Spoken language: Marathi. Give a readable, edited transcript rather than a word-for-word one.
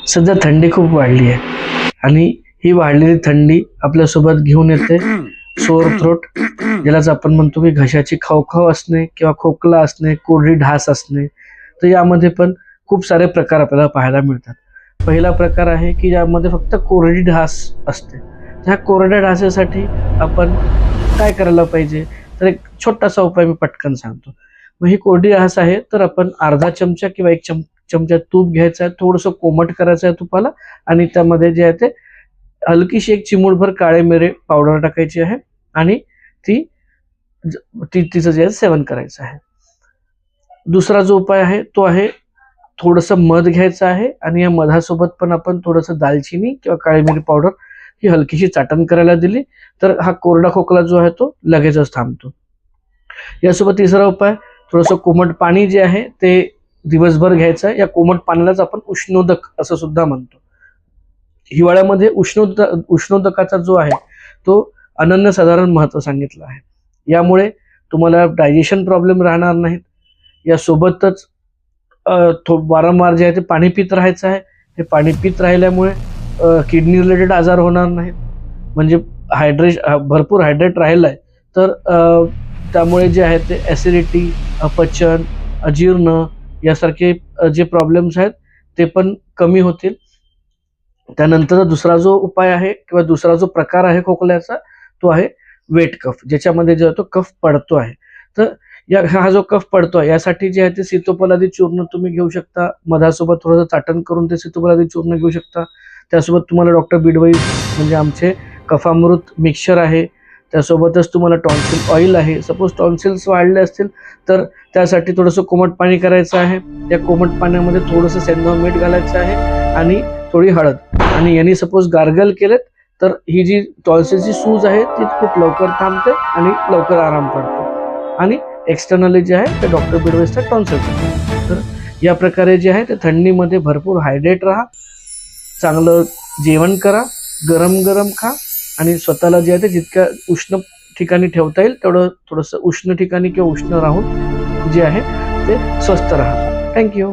सध्या थंडी खूप वाढली आहे आणि ही वाढलेली थंडी आपल्यासोबत घेऊन येते सोअर थ्रोट, ज्यालाच आपण म्हणतो की घशाची खवखव असणे किंवा खोकला असणे, कोरडी ढास असणे. तर यामध्ये पण खूप सारे प्रकार आपल्याला पाहायला मिळतात. पहिला प्रकार आहे की यामध्ये फक्त कोरडी ढास असते. ह्या कोरड्या ढासासाठी आपण काय करायला पाहिजे, तर एक छोटासा उपाय मी पटकन सांगतो. मग ही कोरडी ढास आहे तर आपण अर्धा चमचा किंवा एक चमचा तूप घ्यायचं आहे, थोडंसं कोमट करायचं आहे तुपाला आणि त्यामध्ये जे आहे ते हलकीशी एक चिमूटभर काळे मिरे पावडर टाकायची आहे आणि तिचं जे आहे सेवन करायचं आहे. दुसरा जो उपाय आहे तो आहे थोडंसं मध घ्यायचं आहे आणि या मधासोबत पण आपण थोडंसं दालचिनी किंवा काळी मिरी पावडर ही हलकीशी चाटण करायला दिली तर हा कोरडा खोकला जो आहे तो लगेचच थांबतो. यासोबत तिसरा उपाय, थोडंसं कोमट पाणी जे आहे ते दिवसभर घ्यायचं आहे. या कोमट पाण्यालाच आपण उष्णोदक असं सुद्धा म्हणतो. हिवाळ्यामध्ये उष्णोदकाचा जो आहे तो अनन्यसाधारण महत्त्व सांगितलं आहे. यामुळे तुम्हाला डायजेशन प्रॉब्लेम राहणार नाहीत. यासोबतच वारंवार जे आहे ते पाणी पित राहायचं आहे. हे पाणी पित राहिल्यामुळे किडनी रिलेटेड आजार होणार नाहीत. म्हणजे भरपूर हायड्रेट राहिलं आहे तर त्यामुळे जे आहे ते ॲसिडिटी, अपचन, अजीर्ण यासारखे जे प्रॉब्लेम्स आहेत ते पण कमी होतील. त्यानंतर दुसरा जो उपाय आहे किंवा दुसरा जो प्रकार आहे खोकल्याचा तो आहे वेट कफ, ज्याच्यामध्ये जो तो कफ पडतो आहे. तर हा जो कफ पडतो आहे यासाठी जे आहे ते सीतोफलादी चूर्ण तुम्ही घेऊ शकता. मधासोबत थोडंसं चाटण करून ते सीतोफलादी चूर्ण घेऊ शकता. त्यासोबत तुम्हाला डॉक्टर बिडवाई म्हणजे आमचे कफामृत मिक्सचर आहे. त्यासोबतच तुम्हाला टॉन्सिल ऑइल आहे. सपोज टॉन्सिल्स वाढले असतील तर त्यासाठी थोडंसं कोमट पाणी करायचं आहे. त्या कोमट पाण्यामध्ये थोडंसं सेंधव मीठ घालायचं आहे आणि थोडी हळद, आणि यांनी सपोज गार्गल केलेत तर ही जी टॉन्सिलची सूज आहे ती खूप लवकर थांबते आणि लवकर आराम पडतो. आणि एक्सटर्नली जे आहे ते डॉक्टर बिडवेसचा टॉन्सिल. तर या प्रकारे जे आहे ते थंडीमध्ये भरपूर हायड्रेट राहा, चांगलं जेवण करा, गरम गरम खा आणि स्वतःला जे आहे ते जितक्या उष्ण ठिकाणी ठेवता येईल तेवढं थोडंसं उष्ण ठिकाणी किंवा उष्ण राहून जे आहे ते स्वस्थ राहा. थँक्यू.